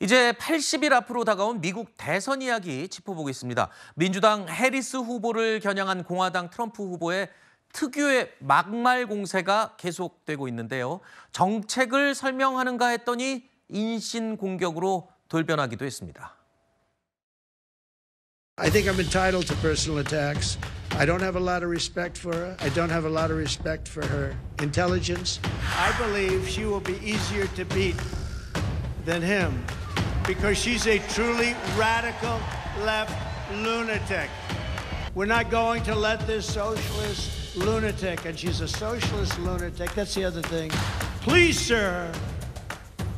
이제 80일 앞으로 다가온 미국 대선 이야기 짚어보겠습니다. 민주당 해리스 후보를 겨냥한 공화당 트럼프 후보의 특유의 막말 공세가 계속되고 있는데요. 정책을 설명하는가 했더니 인신 공격으로 돌변하기도 했습니다. I think I'm entitled to personal attacks. I don't have a lot of respect for her. I don't have a lot of respect for her intelligence. I believe she will be easier to beat than him because she's a truly radical left lunatic. We're not going to let this socialist lunatic, and she's a socialist lunatic, that's the other thing. Please, sir,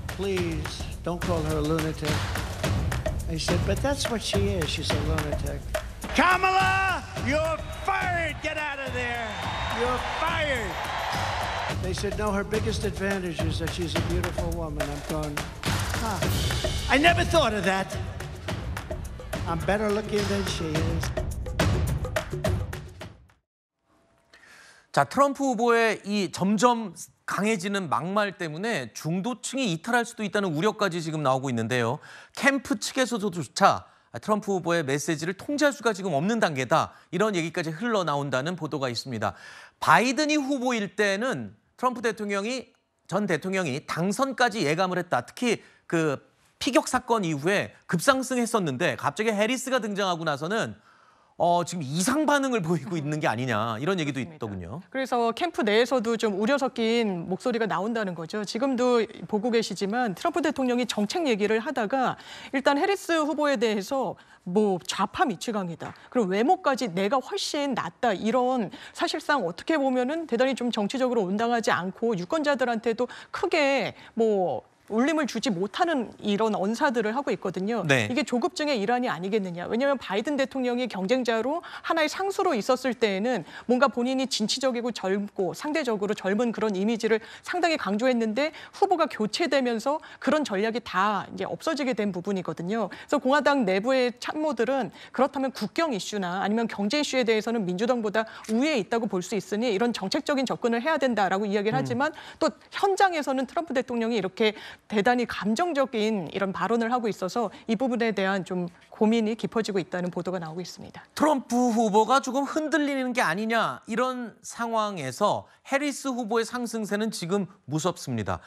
please don't call her a lunatic. I said, but that's what she is. She's a lunatic. Kamala, you're fired. Get out of there. You're fired. They said, no, her biggest advantage is that she's a beautiful woman. I'm going, I never thought of that. I'm better looking than she is. 자, 트럼프 후보의 이 점점 강해지는 막말 때문에 중도층이 이탈할 수도 있다는 우려까지 지금 나오고 있는데요. 캠프 측에서조차 트럼프 후보의 메시지를 통제할 수가 지금 없는 단계다. 이런 얘기까지 흘러나온다는 보도가 있습니다. 바이든이 후보일 때는 트럼프 전 대통령이 당선까지 예감을 했다. 특히 그 피격 사건 이후에 급상승했었는데 갑자기 해리스가 등장하고 나서는 지금 이상 반응을 보이고 있는 게 아니냐 이런 얘기도 있더군요. 그래서 캠프 내에서도 좀 우려 섞인 목소리가 나온다는 거죠. 지금도 보고 계시지만 트럼프 대통령이 정책 얘기를 하다가 일단 해리스 후보에 대해서 뭐 좌파 미치광이다. 그리고 외모까지 내가 훨씬 낫다. 이런 사실상 어떻게 보면은 대단히 좀 정치적으로 온당하지 않고 유권자들한테도 크게 뭐 울림을 주지 못하는 이런 언사들을 하고 있거든요. 네. 이게 조급증의 일환이 아니겠느냐. 왜냐하면 바이든 대통령이 경쟁자로 하나의 상수로 있었을 때에는 뭔가 본인이 진취적이고 젊고 상대적으로 젊은 그런 이미지를 상당히 강조했는데 후보가 교체되면서 그런 전략이 다 이제 없어지게 된 부분이거든요. 그래서 공화당 내부의 참모들은 그렇다면 국경 이슈나 아니면 경제 이슈에 대해서는 민주당보다 우위에 있다고 볼 수 있으니 이런 정책적인 접근을 해야 된다라고 이야기를 하지만 또 현장에서는 트럼프 대통령이 이렇게 대단히 감정적인 이런 발언을 하고 있어서 이 부분에 대한 좀 고민이 깊어지고 있다는 보도가 나오고 있습니다. 트럼프 후보가 조금 흔들리는 게 아니냐 이런 상황에서 해리스 후보의 상승세는 지금 무섭습니다.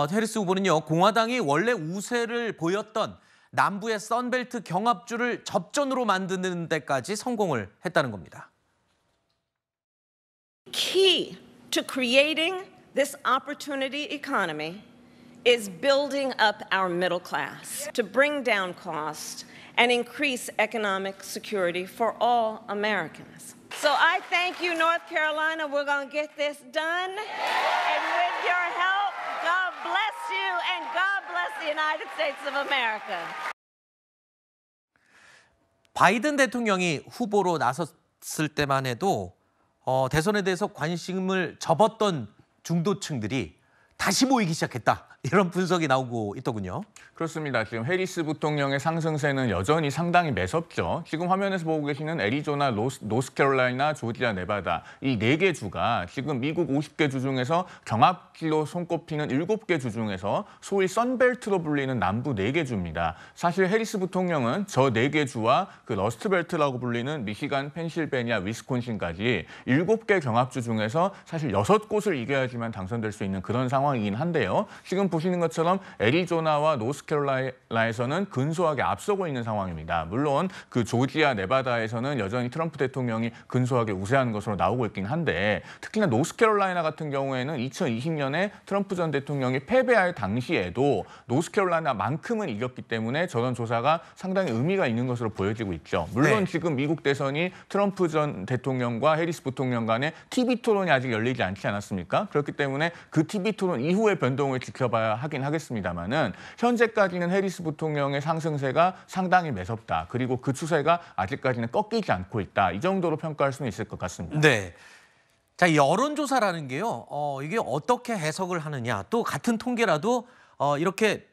해리스 후보는요, 공화당이 원래 우세를 보였던 남부의 선벨트 경합주를 접전으로 만드는 데까지 성공을 했다는 겁니다. Key to creating this opportunity economy is building up our middle class to bring down costs and increase economic security for all Americans. So I thank you, North Carolina. We're going to get this done. And with your help, God bless you and God bless the United States of America. 바이든 대통령이 후보로 나섰을 때만 해도 대선에 대해서 관심을 접었던 중도층들이 다시 모이기 시작했다. 이런 분석이 나오고 있더군요. 그렇습니다. 지금 해리스 부통령의 상승세는 여전히 상당히 매섭죠. 지금 화면에서 보고 계시는 애리조나, 노스캐롤라이나, 조지아, 네바다 이 4개 주가 지금 미국 50개 주 중에서 경합지로 손꼽히는 7개 주 중에서 소위 선벨트로 불리는 남부 4개 주입니다. 사실 해리스 부통령은 저 4개 주와 그 러스트벨트라고 불리는 미시간, 펜실베니아, 위스콘신까지 7개 경합주 중에서 사실 6곳을 이겨야지만 당선될 수 있는 그런 상황이긴 한데요. 지금 보시는 것처럼 애리조나와 노스캐롤라이나에서는 근소하게 앞서고 있는 상황입니다. 물론 그 조지아, 네바다에서는 여전히 트럼프 대통령이 근소하게 우세한 것으로 나오고 있긴 한데 특히나 노스캐롤라이나 같은 경우에는 2020년에 트럼프 전 대통령이 패배할 당시에도 노스캐롤라이나만큼은 이겼기 때문에 저런 조사가 상당히 의미가 있는 것으로 보여지고 있죠. 물론 지금 미국 대선이 트럼프 전 대통령과 해리스 부통령 간의 TV 토론이 아직 열리지 않지 않았습니까? 그렇기 때문에 그 TV 토론 이후의 변동을 지켜봐야 하긴 하겠습니다만은 현재까지는 해리스 부통령의 상승세가 상당히 매섭다. 그리고 그 추세가 아직까지는 꺾이지 않고 있다. 이 정도로 평가할 수는 있을 것 같습니다. 네. 자, 여론조사라는 게요. 이게 어떻게 해석을 하느냐. 또 같은 통계라도 이렇게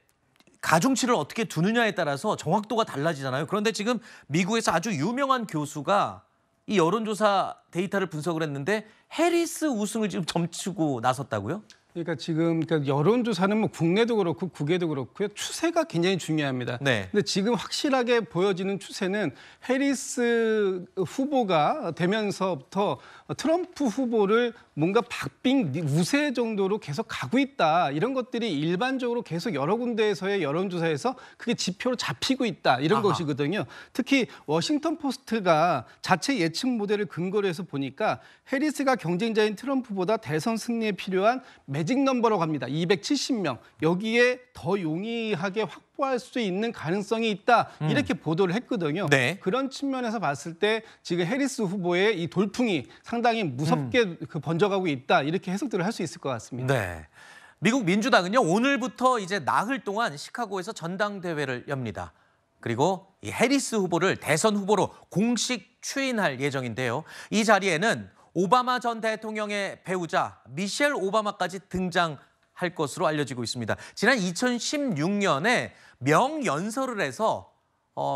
가중치를 어떻게 두느냐에 따라서 정확도가 달라지잖아요. 그런데 지금 미국에서 아주 유명한 교수가 이 여론조사 데이터를 분석을 했는데 해리스 우승을 지금 점치고 나섰다고요? 그러니까 지금 여론조사는 뭐 국내도 그렇고 국외도 그렇고요. 추세가 굉장히 중요합니다. 네. 근데 지금 확실하게 보여지는 추세는 해리스 후보가 되면서부터 트럼프 후보를 뭔가 박빙 우세 정도로 계속 가고 있다. 이런 것들이 일반적으로 계속 여러 군데에서의 여론조사에서 그게 지표로 잡히고 있다. 이런 것이거든요. 특히 워싱턴 포스트가 자체 예측 모델을 근거로 해서 보니까 해리스가 경쟁자인 트럼프보다 대선 승리에 필요한 매직 넘버라고 합니다. 270명. 여기에 더 용이하게 확보할 수 있는 가능성이 있다. 이렇게 보도를 했거든요. 네. 그런 측면에서 봤을 때 지금 해리스 후보의 이 돌풍이 상당히 무섭게 번져가고 있다. 이렇게 해석들을 할 수 있을 것 같습니다. 네. 미국 민주당은요, 오늘부터 이제 나흘 동안 시카고에서 전당대회를 엽니다. 그리고 이 해리스 후보를 대선 후보로 공식 추인할 예정인데요. 이 자리에는 오바마 전 대통령의 배우자 미셸 오바마까지 등장할 것으로 알려지고 있습니다. 지난 2016년에 명연설을 해서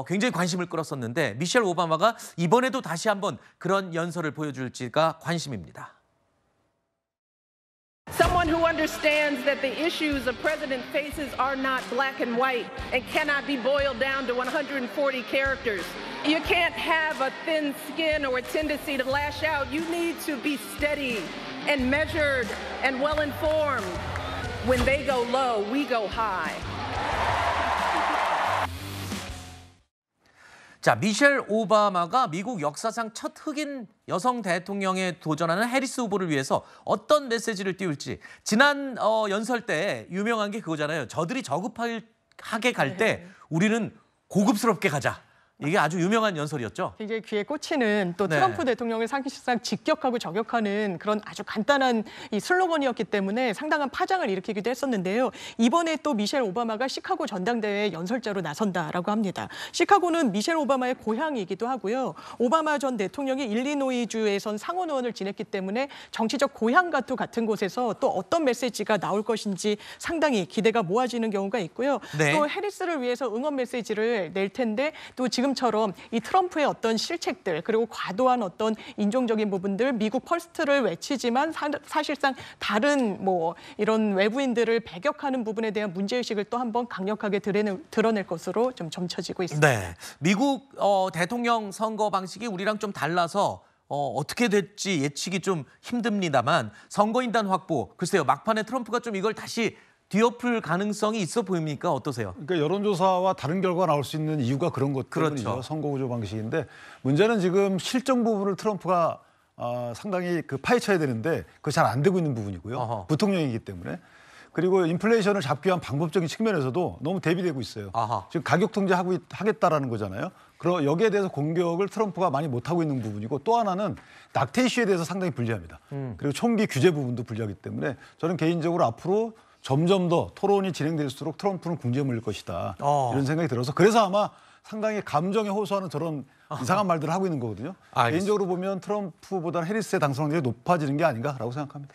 굉장히 관심을 끌었었는데 미셸 오바마가 이번에도 다시 한번 그런 연설을 보여줄지가 관심입니다. Someone who understands that the issues a president faces are not black and white and cannot be boiled down to 140 characters. You can't have a thin skin or a tendency to lash out. You need to be steady and measured and well-informed. When they go low, we go high. 자, 미셸 오바마가 미국 역사상 첫 흑인 여성 대통령에 도전하는 해리스 후보를 위해서 어떤 메시지를 띄울지. 지난 연설 때 유명한 게 그거잖아요. 저들이 저급하게 갈 때 우리는 고급스럽게 가자. 이게 아주 유명한 연설이었죠. 굉장히 귀에 꽂히는 또 네. 트럼프 대통령을 사실상 직격하고 저격하는 그런 아주 간단한 이 슬로건이었기 때문에 상당한 파장을 일으키기도 했었는데요. 이번에 또 미셸 오바마가 시카고 전당대회 연설자로 나선다라고 합니다. 시카고는 미셸 오바마의 고향이기도 하고요. 오바마 전 대통령이 일리노이주에선 상원 의원을 지냈기 때문에 정치적 고향과도 같은 곳에서 또 어떤 메시지가 나올 것인지 상당히 기대가 모아지는 경우가 있고요. 네. 또 해리스를 위해서 응원 메시지를 낼 텐데 또 지금처럼 이 트럼프의 어떤 실책들 그리고 과도한 어떤 인종적인 부분들 미국 퍼스트를 외치지만 사실상 다른 뭐 이런 외부인들을 배격하는 부분에 대한 문제의식을 또 한번 강력하게 드러낼 것으로 좀 점쳐지고 있습니다. 네, 미국 대통령 선거 방식이 우리랑 좀 달라서 어떻게 될지 예측이 좀 힘듭니다만 선거인단 확보, 글쎄요. 막판에 트럼프가 좀 이걸 다시 뒤엎을 가능성이 있어 보입니까? 어떠세요? 그러니까 여론조사와 다른 결과가 나올 수 있는 이유가 그런 것 때문이죠. 그렇죠. 선거구조 방식인데 문제는 지금 실정 부분을 트럼프가 상당히 파헤쳐야 되는데 그거 잘 안 되고 있는 부분이고요. 어허. 부통령이기 때문에. 그리고 인플레이션을 잡기 위한 방법적인 측면에서도 너무 대비되고 있어요. 아하. 지금 가격 통제하겠다라는 거잖아요. 그럼 여기에 대해서 공격을 트럼프가 많이 못하고 있는 부분이고 또 하나는 낙태 이슈에 대해서 상당히 불리합니다. 그리고 총기 규제 부분도 불리하기 때문에 저는 개인적으로 앞으로 점점 더 토론이 진행될수록 트럼프는 궁지에 몰릴 것이다. 이런 생각이 들어서 그래서 아마 상당히 감정에 호소하는 저런 이상한 말들을 하고 있는 거거든요. 알겠습니다. 개인적으로 보면 트럼프보다 해리스의 당선률이 높아지는 게 아닌가라고 생각합니다.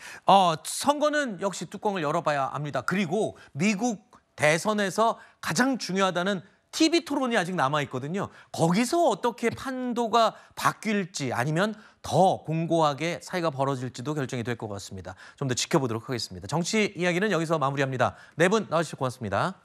선거는 역시 뚜껑을 열어봐야 합니다. 그리고 미국 대선에서 가장 중요하다는 TV 토론이 아직 남아있거든요. 거기서 어떻게 판도가 바뀔지 아니면 더 공고하게 사이가 벌어질지도 결정이 될 것 같습니다. 좀 더 지켜보도록 하겠습니다. 정치 이야기는 여기서 마무리합니다. 네 분 나와주셔서 고맙습니다.